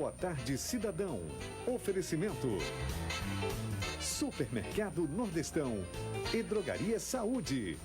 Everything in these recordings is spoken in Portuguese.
Boa Tarde, Cidadão. Oferecimento: Supermercado Nordestão e Drogaria Saúde.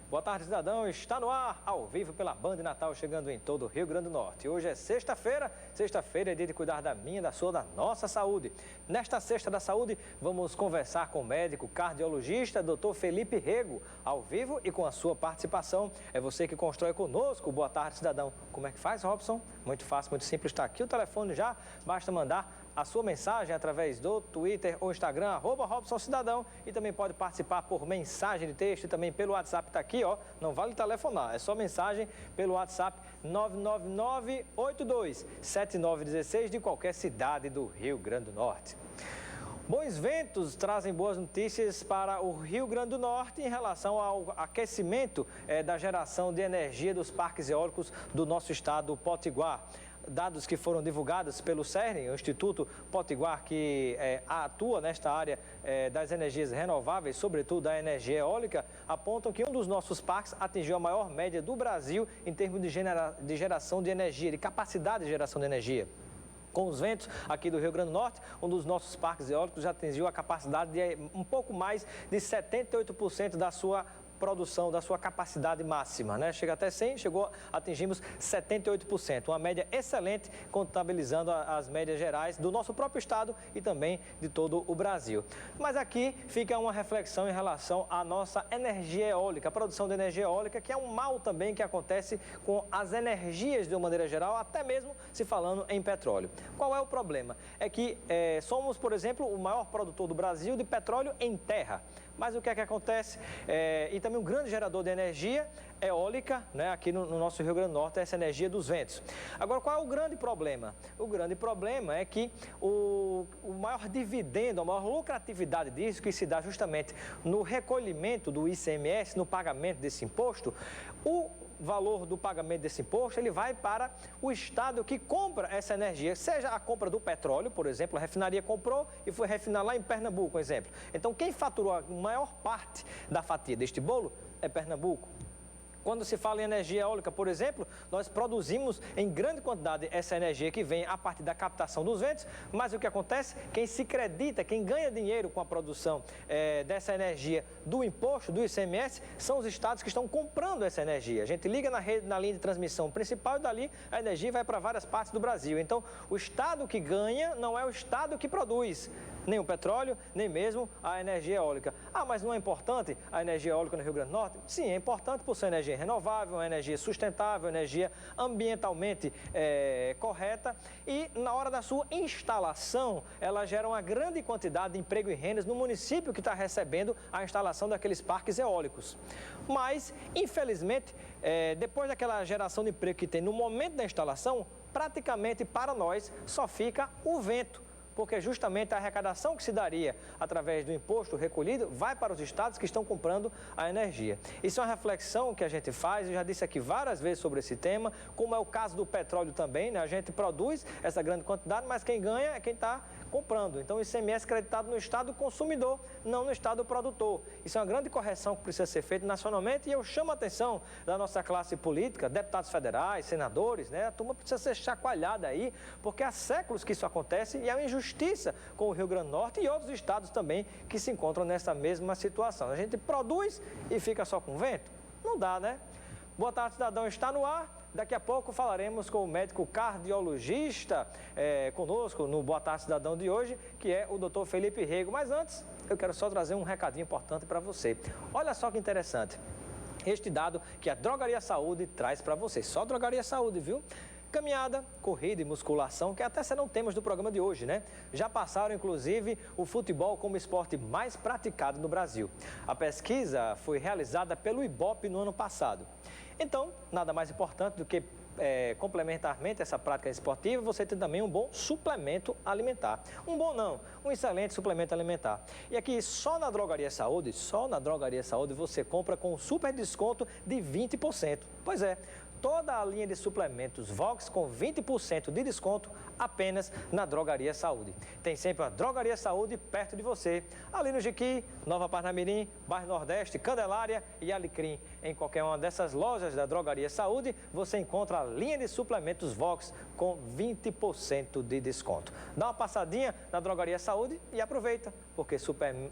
Boa tarde, cidadão. Está no ar, ao vivo pela Band Natal, chegando em todo o Rio Grande do Norte. Hoje é sexta-feira. Sexta-feira é dia de cuidar da minha, da sua, da nossa saúde. Nesta Sexta da Saúde, vamos conversar com o médico cardiologista, Dr. Felipe Rego, ao vivo e com a sua participação. É você que constrói conosco. Boa tarde, cidadão. Como é que faz, Robson? Muito fácil, muito simples. Está aqui o telefone já. Basta mandar a sua mensagem através do Twitter ou Instagram, @RobsonCidadão, e também pode participar por mensagem de texto e também pelo WhatsApp, está aqui, ó, não vale telefonar, é só mensagem pelo WhatsApp 999827916 de qualquer cidade do Rio Grande do Norte. Bons ventos trazem boas notícias para o Rio Grande do Norte em relação ao aquecimento da geração de energia dos parques eólicos do nosso estado Potiguar. Dados que foram divulgados pelo CERN, o Instituto Potiguar, que atua nesta área das energias renováveis, sobretudo da energia eólica, apontam que um dos nossos parques atingiu a maior média do Brasil em termos de geração de energia, de capacidade de geração de energia. Com os ventos aqui do Rio Grande do Norte, um dos nossos parques eólicos já atingiu a capacidade de um pouco mais de 78% da sua produção, da sua capacidade máxima, né? Chega até 100, atingimos 78%, uma média excelente, contabilizando as médias gerais do nosso próprio estado e também de todo o Brasil. Mas aqui fica uma reflexão em relação à nossa energia eólica, a produção de energia eólica, que é um mal também que acontece com as energias de uma maneira geral, até mesmo se falando em petróleo. Qual é o problema? É que somos, por exemplo, o maior produtor do Brasil de petróleo em terra. Mas o que é que acontece? E também um grande gerador de energia eólica, né, aqui no nosso Rio Grande do Norte, é essa energia dos ventos. Agora, qual é o grande problema? O grande problema é que o maior dividendo, a maior lucratividade disso, que se dá justamente no recolhimento do ICMS, no pagamento desse imposto, o valor do pagamento desse imposto, ele vai para o estado que compra essa energia, seja a compra do petróleo, por exemplo, a refinaria comprou e foi refinar lá em Pernambuco, por exemplo. Então, quem faturou a maior parte da fatia deste bolo é Pernambuco. Quando se fala em energia eólica, por exemplo, nós produzimos em grande quantidade essa energia que vem a partir da captação dos ventos, mas o que acontece? Quem se acredita, quem ganha dinheiro com a produção dessa energia do imposto, do ICMS, são os estados que estão comprando essa energia. A gente liga na linha de transmissão principal e dali a energia vai para várias partes do Brasil. Então, o estado que ganha não é o estado que produz nem o petróleo, nem mesmo a energia eólica. Ah, mas não é importante a energia eólica no Rio Grande do Norte? Sim, é importante por ser energia renovável, uma energia sustentável, energia ambientalmente correta, e na hora da sua instalação, ela gera uma grande quantidade de emprego e rendas no município que está recebendo a instalação daqueles parques eólicos. Mas, infelizmente, depois daquela geração de emprego que tem no momento da instalação, praticamente para nós só fica o vento, porque justamente a arrecadação que se daria através do imposto recolhido vai para os estados que estão comprando a energia. Isso é uma reflexão que a gente faz, eu já disse aqui várias vezes sobre esse tema, como é o caso do petróleo também, né? A gente produz essa grande quantidade, mas quem ganha é quem está comprando. Então, o ICMS creditado no estado consumidor, não no estado produtor. Isso é uma grande correção que precisa ser feita nacionalmente, e eu chamo a atenção da nossa classe política, deputados federais, senadores, né? A turma precisa ser chacoalhada aí, porque há séculos que isso acontece e é uma injustiça com o Rio Grande do Norte e outros estados também que se encontram nessa mesma situação. A gente produz e fica só com vento? Não dá, né? Boa tarde, cidadão, está no ar. Daqui a pouco falaremos com o médico cardiologista conosco no Boa Tarde, Cidadão de hoje, que é o Dr. Felipe Rego. Mas antes, eu quero só trazer um recadinho importante para você. Olha só que interessante. Este dado que a Drogaria Saúde traz para você. Só Drogaria Saúde, viu? Caminhada, corrida e musculação, que até serão temas do programa de hoje, né? Já passaram, inclusive, o futebol como esporte mais praticado no Brasil. A pesquisa foi realizada pelo IBOP no ano passado. Então, nada mais importante do que complementarmente essa prática esportiva, você tem também um bom suplemento alimentar. Um bom não, um excelente suplemento alimentar. E aqui, só na Drogaria Saúde, você compra com um super desconto de 20%. Pois é, toda a linha de suplementos Vox com 20% de desconto apenas na Drogaria Saúde. Tem sempre a Drogaria Saúde perto de você, ali no Jiqui, Nova Parnamirim, Bairro Nordeste, Candelária e Alecrim. Em qualquer uma dessas lojas da Drogaria Saúde, você encontra a linha de suplementos Vox com 20% de desconto. Dá uma passadinha na Drogaria Saúde e aproveita, porque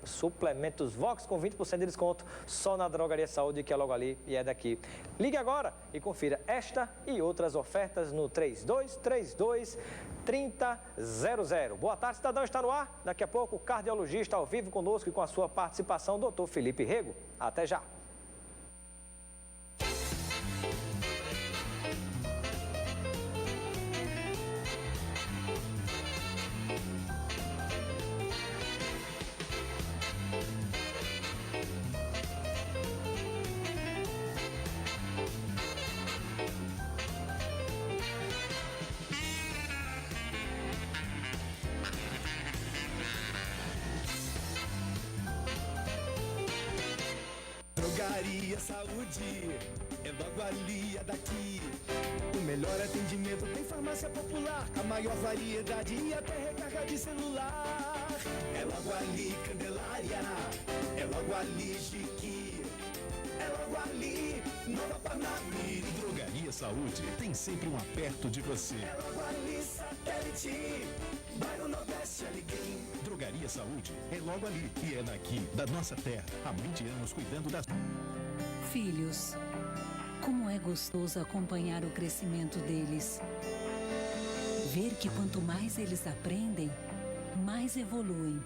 suplementos Vox com 20% de desconto só na Drogaria Saúde, que é logo ali e é daqui. Ligue agora e confira esta e outras ofertas no 3232-3000. Boa tarde, cidadão, está no ar. Daqui a pouco o cardiologista ao vivo conosco e com a sua participação, Dr. Felipe Rego. Até já. Drogaria Saúde, é logo ali, é daqui. O melhor atendimento tem farmácia popular, a maior variedade e até recarga de celular. É logo ali, Candelária, é logo ali, Jiqui, é logo ali, Nova Parnamirim. Drogaria Saúde tem sempre um perto de você. É logo ali, Satélite, Bairro Nordeste, Alecrim. Drogaria Saúde é logo ali e é daqui, da nossa terra. Há 20 anos cuidando das... Filhos, como é gostoso acompanhar o crescimento deles. Ver que quanto mais eles aprendem, mais evoluem.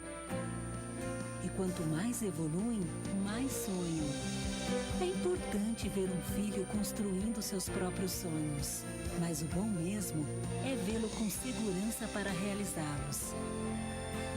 E quanto mais evoluem, mais sonham. É importante ver um filho construindo seus próprios sonhos, mas o bom mesmo é vê-lo com segurança para realizá-los.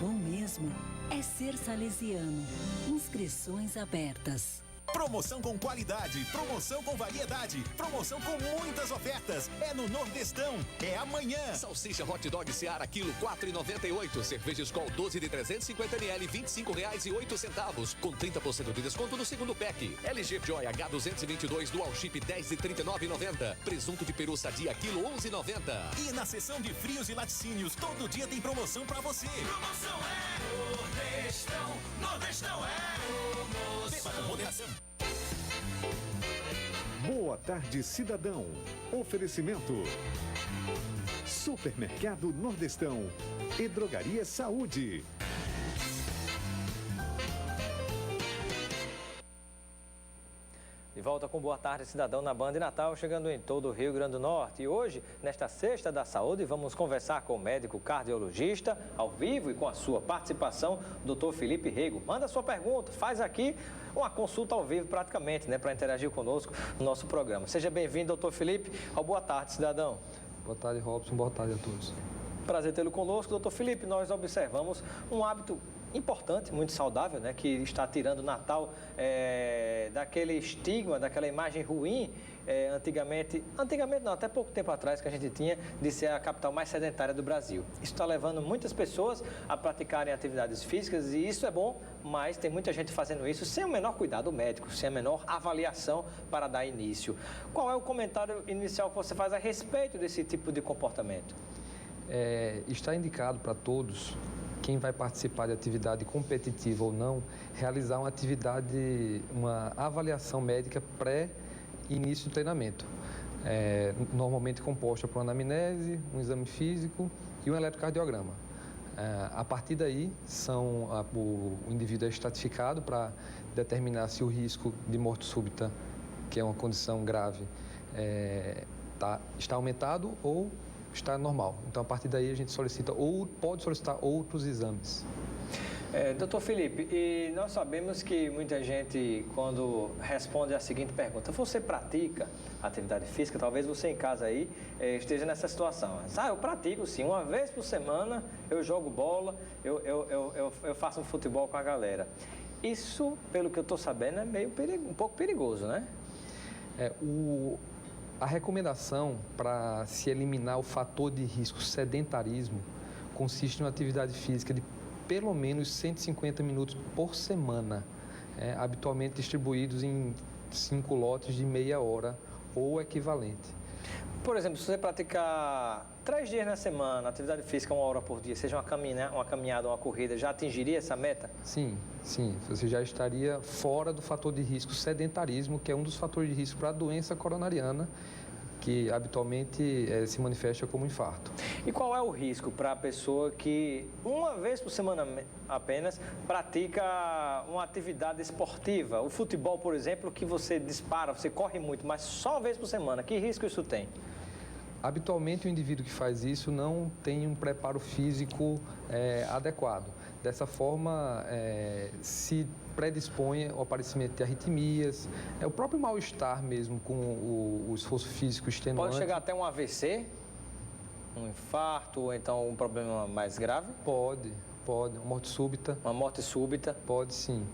Bom mesmo é ser salesiano. Inscrições abertas. Promoção com qualidade, promoção com variedade, promoção com muitas ofertas. É no Nordestão, é amanhã. Salsicha Hot Dog Seara, quilo 4,98. Cerveja Skol 12 de 350 ml, R$25,08. Com 30% de desconto no segundo pack. LG Joy H222 Dual Chip 10 de 39,90. Presunto de peru sadia, quilo 11,90. E na seção de frios e laticínios, todo dia tem promoção pra você. Promoção é Nordestão, Nordestão é promoção. Beba com moderação. Boa tarde, cidadão. Oferecimento: Supermercado Nordestão e Drogaria Saúde. De volta com Boa Tarde, cidadão, na Band Natal, chegando em todo o Rio Grande do Norte. E hoje, nesta Sexta da Saúde, vamos conversar com o médico cardiologista, ao vivo e com a sua participação, Dr. Felipe Rego. Manda sua pergunta, faz aqui uma consulta ao vivo praticamente, né, para interagir conosco no nosso programa. Seja bem-vindo, Dr. Felipe, ao Boa Tarde, cidadão. Boa tarde, Robson. Boa tarde a todos. Prazer tê-lo conosco. Dr. Felipe, nós observamos um hábito importante, muito saudável, né, que está tirando o Natal daquele estigma, daquela imagem ruim, antigamente não, até pouco tempo atrás, que a gente tinha de ser a capital mais sedentária do Brasil. Isso está levando muitas pessoas a praticarem atividades físicas e isso é bom, mas tem muita gente fazendo isso sem o menor cuidado médico, sem a menor avaliação para dar início. Qual é o comentário inicial que você faz a respeito desse tipo de comportamento? Está indicado para todos, quem vai participar de atividade competitiva ou não, realizar uma avaliação médica pré-início do treinamento. Normalmente composta por uma anamnese, um exame físico e um eletrocardiograma. A partir daí, o indivíduo é estratificado para determinar se o risco de morte súbita, que é uma condição grave, está aumentado ou está normal. Então, a partir daí, a gente solicita ou pode solicitar outros exames. Doutor Felipe, e nós sabemos que muita gente, quando responde a seguinte pergunta, você pratica atividade física? Talvez você em casa aí esteja nessa situação. Eu pratico sim, uma vez por semana eu jogo bola, eu faço um futebol com a galera. Isso, pelo que eu estou sabendo, é um pouco perigoso, né? A recomendação para se eliminar o fator de risco sedentarismo consiste em uma atividade física de pelo menos 150 minutos por semana, habitualmente distribuídos em 5 lotes de meia hora ou equivalente. Por exemplo, se você praticar 3 dias na semana, atividade física 1 hora por dia, seja uma caminhada, uma corrida, já atingiria essa meta? Sim. Você já estaria fora do fator de risco sedentarismo, que é um dos fatores de risco para a doença coronariana, que habitualmente se manifesta como infarto. E qual é o risco para a pessoa que, uma vez por semana apenas, pratica uma atividade esportiva? O futebol, por exemplo, que você dispara, você corre muito, mas só uma vez por semana. Que risco isso tem? Habitualmente, o indivíduo que faz isso não tem um preparo físico adequado. Dessa forma, se predispõe ao aparecimento de arritmias, o próprio mal-estar mesmo com o esforço físico extenuante. Pode chegar até um AVC, um infarto, ou então um problema mais grave? Pode. Uma morte súbita. Uma morte súbita? Pode, sim.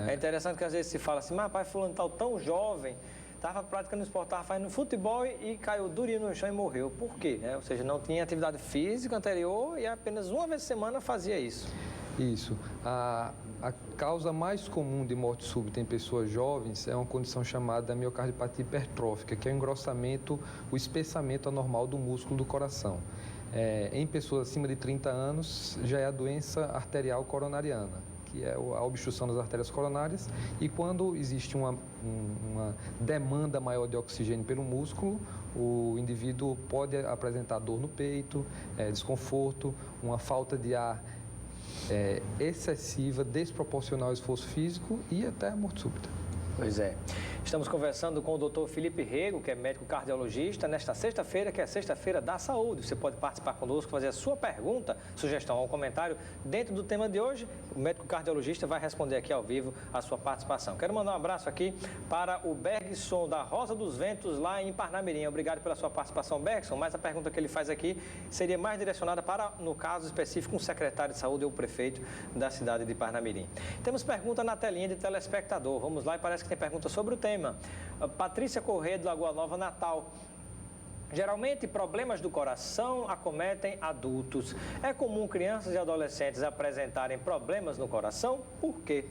É interessante que às vezes se fala assim, mas pai, fulano tal tão jovem, estava praticando esporte, estava fazendo futebol e caiu durinho no chão e morreu. Por quê? Ou seja, não tinha atividade física anterior e apenas uma vez por semana fazia isso. Isso. A causa mais comum de morte súbita em pessoas jovens é uma condição chamada miocardiopatia hipertrófica, que é o engrossamento, o espessamento anormal do músculo do coração. Em pessoas acima de 30 anos, já é a doença arterial coronariana, que é a obstrução das artérias coronárias, e quando existe uma demanda maior de oxigênio pelo músculo, o indivíduo pode apresentar dor no peito, desconforto, uma falta de ar excessiva, desproporcional ao esforço físico e até a morte súbita. Pois é. Estamos conversando com o Dr. Felipe Rego, que é médico cardiologista, nesta sexta-feira, que é a Sexta-feira da Saúde. Você pode participar conosco, fazer a sua pergunta, sugestão ou comentário dentro do tema de hoje. O médico cardiologista vai responder aqui ao vivo a sua participação. Quero mandar um abraço aqui para o Bergson, da Rosa dos Ventos, lá em Parnamirim. Obrigado pela sua participação, Bergson, mas a pergunta que ele faz aqui seria mais direcionada para, no caso específico, um secretário de saúde ou prefeito da cidade de Parnamirim. Temos pergunta na telinha de telespectador. Vamos lá, e parece que tem pergunta sobre o tema. Patrícia Corrêa, de Lagoa Nova, Natal. Geralmente, problemas do coração acometem adultos. É comum crianças e adolescentes apresentarem problemas no coração? Por quê?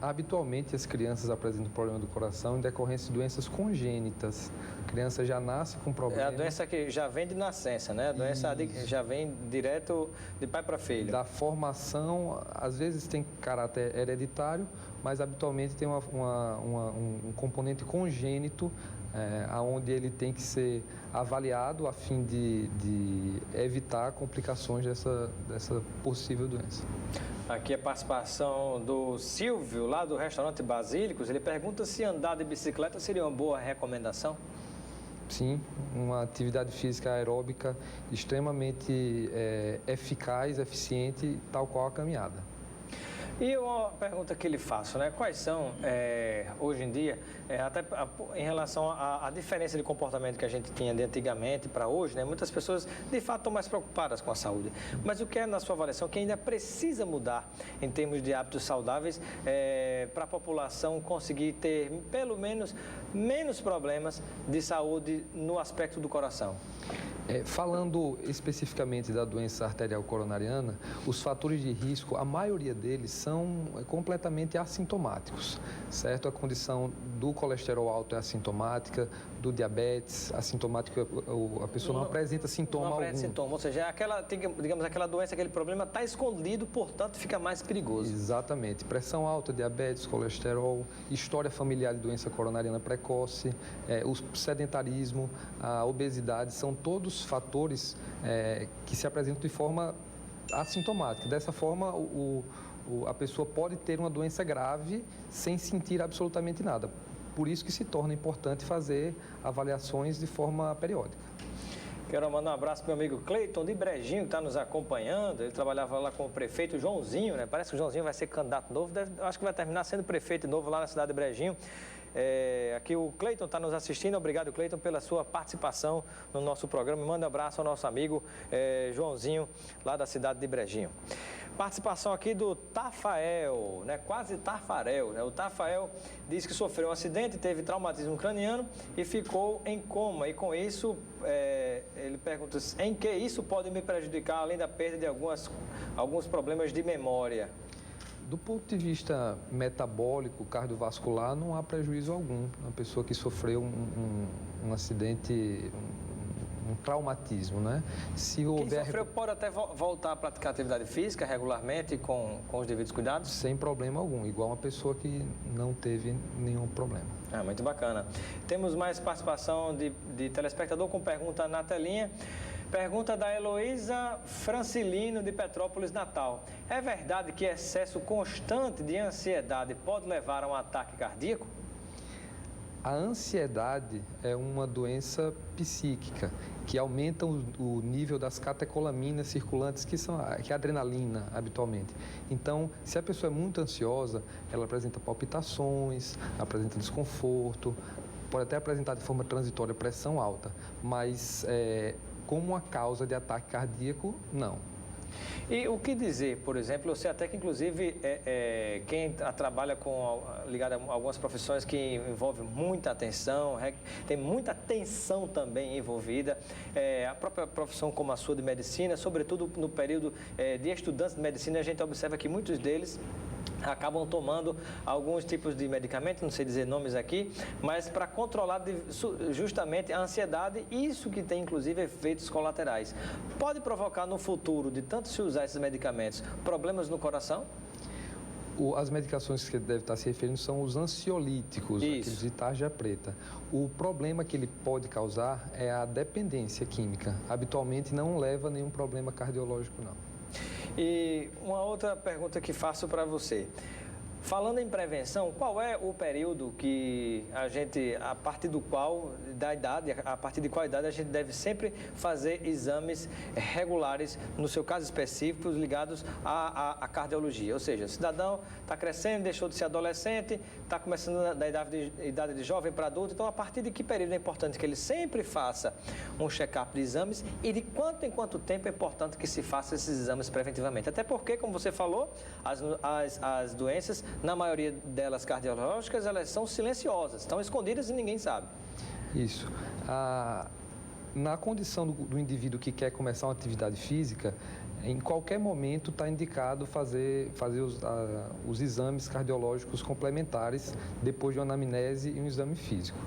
Habitualmente, as crianças apresentam problema do coração em decorrência de doenças congênitas. A criança já nasce com problema. É a doença que já vem de nascença, né? A doença já vem direto de pai para filho. Da formação, às vezes tem caráter hereditário, mas habitualmente tem um componente congênito, onde ele tem que ser avaliado a fim de evitar complicações dessa possível doença. Aqui a participação do Silvio, lá do restaurante Basílicos. Ele pergunta se andar de bicicleta seria uma boa recomendação. Sim, uma atividade física aeróbica extremamente eficaz, eficiente, tal qual a caminhada. E uma pergunta que lhe faço, né? Quais são, hoje em dia, até em relação à diferença de comportamento que a gente tinha de antigamente para hoje, né? Muitas pessoas, de fato, estão mais preocupadas com a saúde. Mas o que é, na sua avaliação, que ainda precisa mudar em termos de hábitos saudáveis para a população conseguir ter, pelo menos problemas de saúde no aspecto do coração? Falando especificamente da doença arterial coronariana, os fatores de risco, a maioria deles são completamente assintomáticos, certo? A condição do colesterol alto é assintomática, do diabetes, assintomática, a pessoa não apresenta sintoma algum. Não apresenta sintoma, ou seja, aquela doença, aquele problema está escondido, portanto fica mais perigoso. Exatamente. Pressão alta, diabetes, colesterol, história familiar de doença coronariana precoce, o sedentarismo, a obesidade, são todos fatores que se apresentam de forma assintomática. Dessa forma, a pessoa pode ter uma doença grave sem sentir absolutamente nada. Por isso que se torna importante fazer avaliações de forma periódica. Quero mandar um abraço para o meu amigo Cleiton de Brejinho, que está nos acompanhando. Ele trabalhava lá com o prefeito Joãozinho, né? Parece que o Joãozinho vai ser candidato novo, acho que vai terminar sendo prefeito novo lá na cidade de Brejinho. Aqui o Cleiton está nos assistindo. Obrigado, Cleiton, pela sua participação no nosso programa. Manda um abraço ao nosso amigo Joãozinho, lá da cidade de Brejinho. Participação aqui do Tafael, né? Quase Tafarel, né? O Tafael diz que sofreu um acidente, teve traumatismo craniano e ficou em coma. E com isso, ele pergunta em que isso pode me prejudicar, além da perda de alguns problemas de memória. Do ponto de vista metabólico, cardiovascular, não há prejuízo algum. Uma pessoa que sofreu um acidente, um traumatismo, né? Se houver... Quem sofreu pode até voltar a praticar atividade física regularmente com os devidos cuidados? Sem problema algum, igual uma pessoa que não teve nenhum problema. Muito bacana. Temos mais participação de telespectador com pergunta na telinha. Pergunta da Heloísa Francilino, de Petrópolis, Natal. É verdade que excesso constante de ansiedade pode levar a um ataque cardíaco? A ansiedade é uma doença psíquica que aumenta o nível das catecolaminas circulantes, que é a adrenalina, habitualmente. Então, se a pessoa é muito ansiosa, ela apresenta palpitações, apresenta desconforto, pode até apresentar de forma transitória pressão alta, mas como uma causa de ataque cardíaco, não. E o que dizer, por exemplo, eu sei até que inclusive quem trabalha ligado a algumas profissões que envolvem muita atenção, tem muita tensão também envolvida, a própria profissão como a sua de medicina, sobretudo no período de estudantes de medicina, a gente observa que muitos deles acabam tomando alguns tipos de medicamentos, não sei dizer nomes aqui, mas para controlar justamente a ansiedade, isso que tem inclusive efeitos colaterais. Pode provocar no futuro, de tanto se usar esses medicamentos, problemas no coração? As medicações que deve estar se referindo são os ansiolíticos, aqueles de tarja preta. O problema que ele pode causar é a dependência química. Habitualmente não leva a nenhum problema cardiológico, não. E uma outra pergunta que faço para você. Falando em prevenção, qual é o período que a partir de qual idade a gente deve sempre fazer exames regulares, no seu caso específico, ligados à cardiologia? Ou seja, o cidadão está crescendo, deixou de ser adolescente, está começando da idade de jovem para adulto, então a partir de que período é importante que ele sempre faça um check-up de exames e de quanto em quanto tempo é importante que se faça esses exames preventivamente? Até porque, como você falou, as doenças, na maioria delas cardiológicas, elas são silenciosas, estão escondidas e ninguém sabe. Isso. Na condição do indivíduo que quer começar uma atividade física, em qualquer momento está indicado fazer os exames cardiológicos complementares depois de uma anamnese e um exame físico.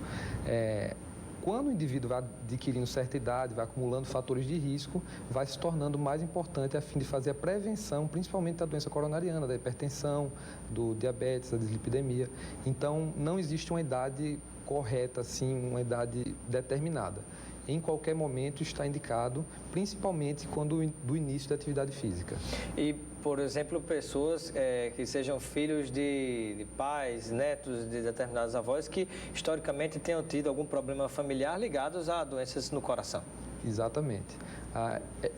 Quando o indivíduo vai adquirindo certa idade, vai acumulando fatores de risco, vai se tornando mais importante a fim de fazer a prevenção, principalmente da doença coronariana, da hipertensão, do diabetes, da dislipidemia. Então, não existe uma idade correta, assim, uma idade determinada. Em qualquer momento está indicado, principalmente quando do início da atividade física. E, por exemplo, pessoas que sejam filhos de pais, netos de determinados avós que historicamente tenham tido algum problema familiar ligados a doenças no coração. Exatamente.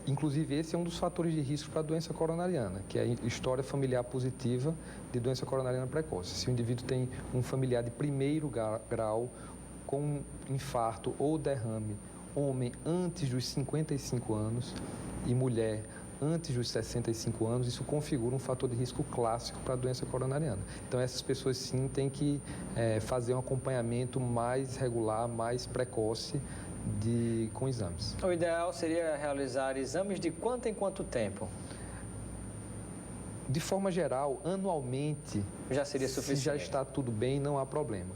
Inclusive, esse é um dos fatores de risco para a doença coronariana, que é a história familiar positiva de doença coronariana precoce. Se o indivíduo tem um familiar de primeiro grau com infarto ou derrame, homem antes dos 55 anos e mulher antes dos 65 anos, isso configura um fator de risco clássico para a doença coronariana. Então, essas pessoas sim têm que fazer um acompanhamento mais regular, mais precoce com exames. O ideal seria realizar exames de quanto em quanto tempo? De forma geral, anualmente, já seria suficiente. Se já está tudo bem, não há problema.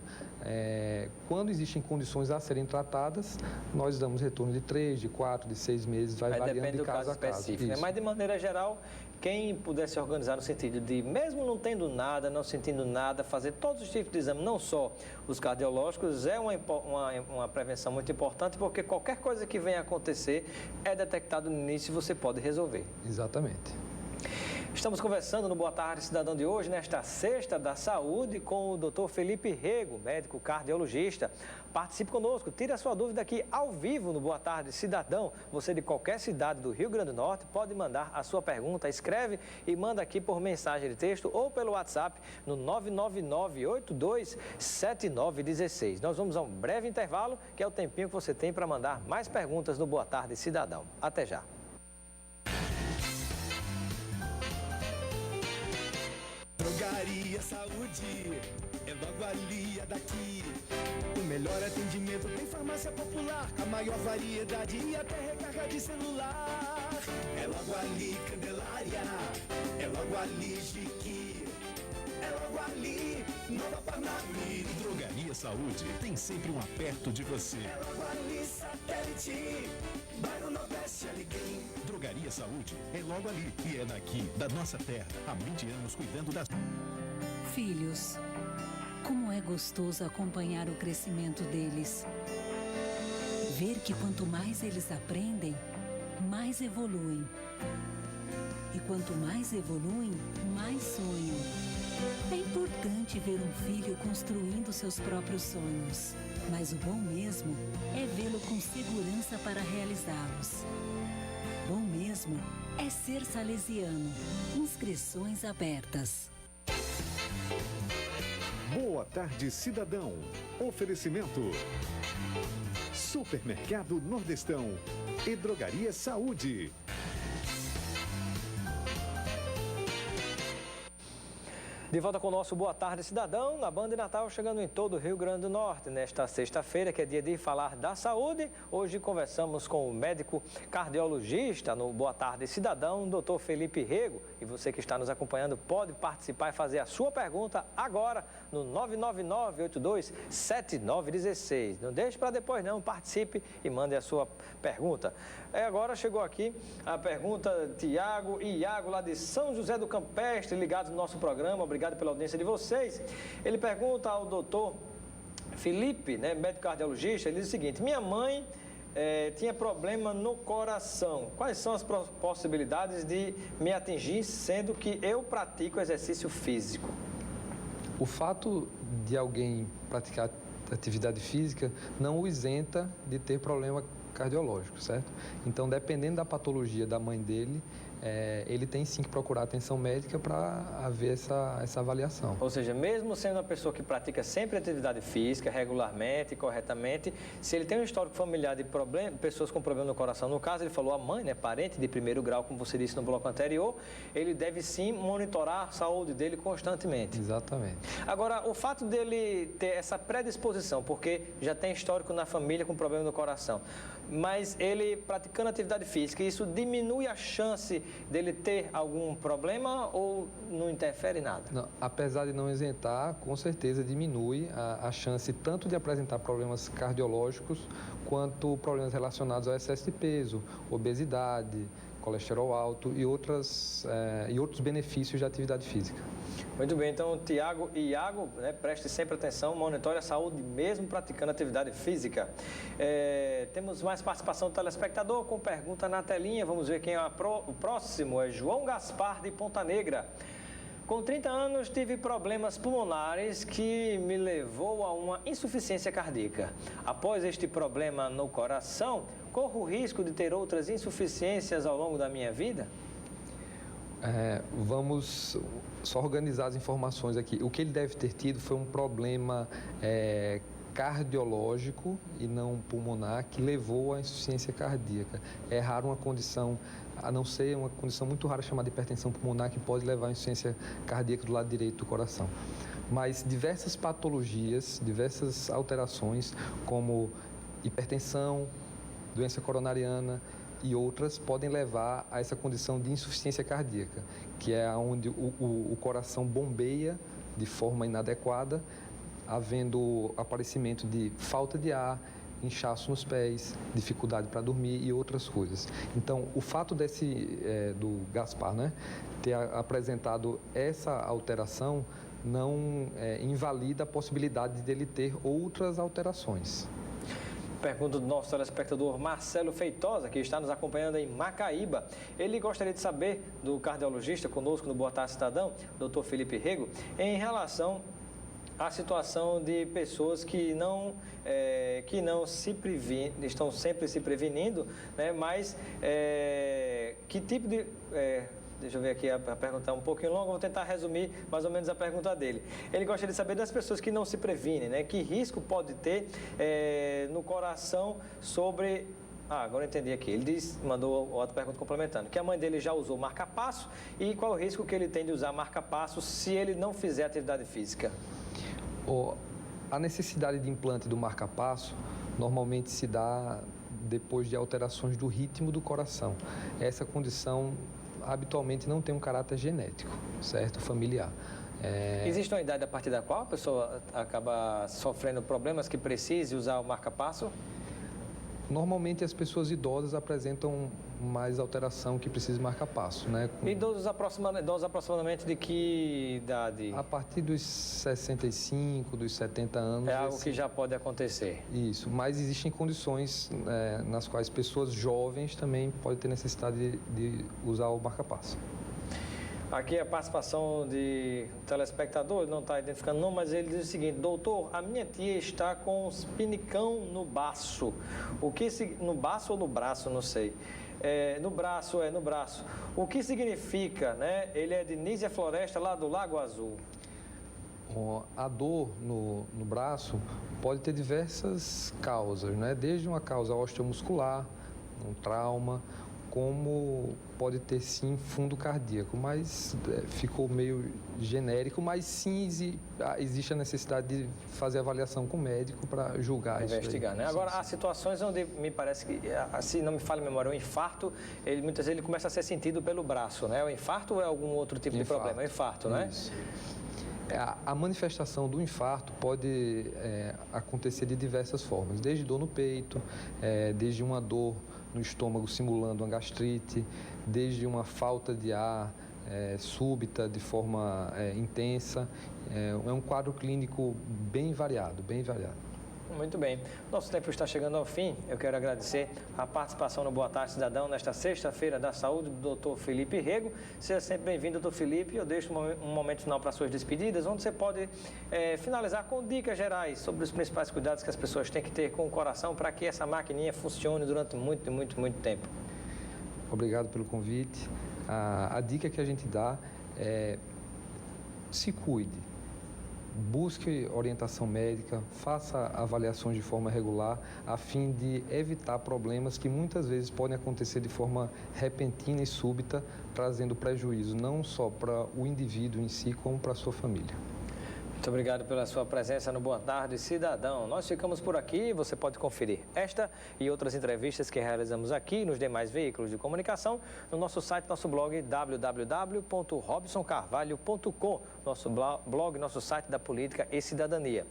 Quando existem condições a serem tratadas, nós damos retorno de 3, de 4, de 6 meses, vai variando de caso a caso. Né? Mas, de maneira geral, quem puder se organizar no sentido de, mesmo não tendo nada, não sentindo nada, fazer todos os tipos de exame, não só os cardiológicos, é uma prevenção muito importante, porque qualquer coisa que venha a acontecer é detectado no início e você pode resolver. Exatamente. Estamos conversando no Boa Tarde Cidadão de hoje, nesta Sexta da Saúde, com o Dr. Felipe Rego, médico cardiologista. Participe conosco, tire a sua dúvida aqui ao vivo no Boa Tarde Cidadão. Você de qualquer cidade do Rio Grande do Norte pode mandar a sua pergunta, escreve e manda aqui por mensagem de texto ou pelo WhatsApp no 999827916. Nós vamos a um breve intervalo, que é o tempinho que você tem para mandar mais perguntas no Boa Tarde Cidadão. Até já. Drogaria Saúde é logo ali, é daqui. O melhor atendimento tem farmácia popular, a maior variedade e até recarga de celular. É logo ali, Candelária, é logo ali, Jiqui. logo ali, Nova Parnamirim. Drogaria Saúde tem sempre um perto de você. É logo ali, Satélite, bairro Nordeste Alecrim. Drogaria Saúde é logo ali e é daqui, da nossa terra. Há 20 anos cuidando das... Filhos, como é gostoso acompanhar o crescimento deles. Ver que quanto mais eles aprendem, mais evoluem. E quanto mais evoluem, mais sonham. É importante ver um filho construindo seus próprios sonhos. Mas o bom mesmo é vê-lo com segurança para realizá-los. Bom mesmo é ser salesiano. Inscrições abertas. Boa tarde, cidadão. Oferecimento: Supermercado Nordestão e Drogaria Saúde. De volta com o nosso Boa Tarde Cidadão, na Band Natal, chegando em todo o Rio Grande do Norte. Nesta sexta-feira, que é dia de falar da saúde, hoje conversamos com o médico cardiologista no Boa Tarde Cidadão, Dr. Felipe Rego. E você que está nos acompanhando pode participar e fazer a sua pergunta agora no 999-827916. Não deixe para depois não, participe e mande a sua pergunta. Agora chegou aqui a pergunta Tiago e Iago, lá de São José do Campestre, ligados no nosso programa. Obrigado pela audiência de vocês. Ele pergunta ao doutor Felipe, né, médico cardiologista, ele diz o seguinte: minha mãe tinha problema no coração. Quais são as possibilidades de me atingir, sendo que eu pratico exercício físico? O fato de alguém praticar atividade física não o isenta de ter problema cardiológico, certo? Então, dependendo da patologia da mãe dele, ele tem sim que procurar atenção médica para haver essa avaliação. Ou seja, mesmo sendo uma pessoa que pratica sempre atividade física, regularmente, corretamente, se ele tem um histórico familiar de pessoas com problema no coração, no caso ele falou a mãe, né, parente de primeiro grau, como você disse no bloco anterior, ele deve sim monitorar a saúde dele constantemente. Exatamente. Agora, o fato dele ter essa predisposição, porque já tem histórico na família com problema no coração, mas ele praticando atividade física, isso diminui a chance dele ter algum problema ou não interfere nada? Não, apesar de não isentar, com certeza diminui a chance tanto de apresentar problemas cardiológicos quanto problemas relacionados ao excesso de peso, obesidade, colesterol alto e outros benefícios de atividade física. Muito bem, então Tiago e Iago, né, preste sempre atenção, monitore a saúde mesmo praticando atividade física. Temos mais participação do telespectador com pergunta na telinha, vamos ver quem é o próximo, é João Gaspar de Ponta Negra. Com 30 anos tive problemas pulmonares que me levou a uma insuficiência cardíaca. Após este problema no coração, corro o risco de ter outras insuficiências ao longo da minha vida? Vamos só organizar as informações aqui. O que ele deve ter tido foi um problema cardiológico e não pulmonar que levou à insuficiência cardíaca. É raro uma condição, a não ser uma condição muito rara chamada hipertensão pulmonar, que pode levar à insuficiência cardíaca do lado direito do coração. Mas diversas patologias, diversas alterações, como hipertensão, doença coronariana e outras, podem levar a essa condição de insuficiência cardíaca, que é onde o coração bombeia de forma inadequada, havendo aparecimento de falta de ar, inchaço nos pés, dificuldade para dormir e outras coisas. Então, o fato do Gaspar, né, ter apresentado essa alteração não invalida a possibilidade dele ter outras alterações. Pergunta do nosso telespectador Marcelo Feitosa, que está nos acompanhando em Macaíba. Ele gostaria de saber do cardiologista conosco no Boa Tarde Cidadão, Dr. Felipe Rego, em relação à situação de pessoas que não se previnem, estão sempre se prevenindo, né? Mas que tipo de... Deixa eu ver aqui, a pergunta é um pouquinho longa, vou tentar resumir mais ou menos a pergunta dele. Ele gostaria de saber das pessoas que não se previnem, né? Que risco pode ter no coração sobre... agora eu entendi aqui. Ele mandou outra pergunta complementando, que a mãe dele já usou marca-passo e qual o risco que ele tem de usar marca-passo se ele não fizer atividade física? A necessidade de implante do marca-passo normalmente se dá depois de alterações do ritmo do coração. Essa condição habitualmente não tem um caráter genético, certo? Familiar. Existe uma idade a partir da qual a pessoa acaba sofrendo problemas que precise usar o marca-passo? Normalmente as pessoas idosas apresentam mais alteração que precisa marcar passo, né? Idosos aproximadamente de que idade? A partir dos 65, dos 70 anos. É algo que já pode acontecer. Isso, mas existem condições nas quais pessoas jovens também podem ter necessidade de usar o marca-passo. Aqui a participação de um telespectador, ele não está identificando não, mas ele diz o seguinte: doutor, a minha tia está com uns pinicão no baço. No baço ou no braço, não sei. No braço. O que significa, né? Ele é de Nízia Floresta, lá do Lago Azul. A dor no braço pode ter diversas causas, né? Desde uma causa osteomuscular, um trauma, como pode ter sim fundo cardíaco, mas ficou meio genérico, mas sim existe a necessidade de fazer avaliação com o médico para julgar isso. Investigar, né? Agora, há situações onde me parece que, se não me falha a memória, o infarto, muitas vezes ele começa a ser sentido pelo braço, né? O infarto ou é algum outro tipo de problema? É o infarto, né? Isso. A manifestação do infarto pode acontecer de diversas formas, desde dor no peito, desde uma dor no estômago simulando uma gastrite, desde uma falta de ar súbita, de forma intensa. É um quadro clínico bem variado, bem variado. Muito bem. Nosso tempo está chegando ao fim. Eu quero agradecer a participação no Boa Tarde Cidadão nesta sexta-feira da saúde do Dr. Felipe Rego. Seja sempre bem-vindo, Dr. Felipe. Eu deixo um momento final para suas despedidas, onde você pode finalizar com dicas gerais sobre os principais cuidados que as pessoas têm que ter com o coração para que essa maquininha funcione durante muito, muito, muito tempo. Obrigado pelo convite. A dica que a gente dá é: se cuide. Busque orientação médica, faça avaliações de forma regular, a fim de evitar problemas que muitas vezes podem acontecer de forma repentina e súbita, trazendo prejuízo não só para o indivíduo em si, como para a sua família. Muito obrigado pela sua presença no Boa Tarde Cidadão. Nós ficamos por aqui. Você pode conferir esta e outras entrevistas que realizamos aqui nos demais veículos de comunicação no nosso site, nosso blog www.robsoncarvalho.com, nosso site da Política e Cidadania.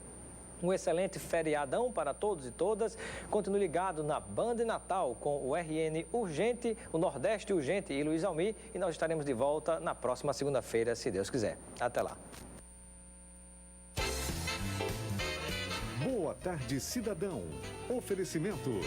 Um excelente feriadão para todos e todas. Continue ligado na Band Natal com o RN Urgente, o Nordeste Urgente e Luiz Almir. E nós estaremos de volta na próxima segunda-feira, se Deus quiser. Até lá. Boa Tarde Cidadão. Oferecimento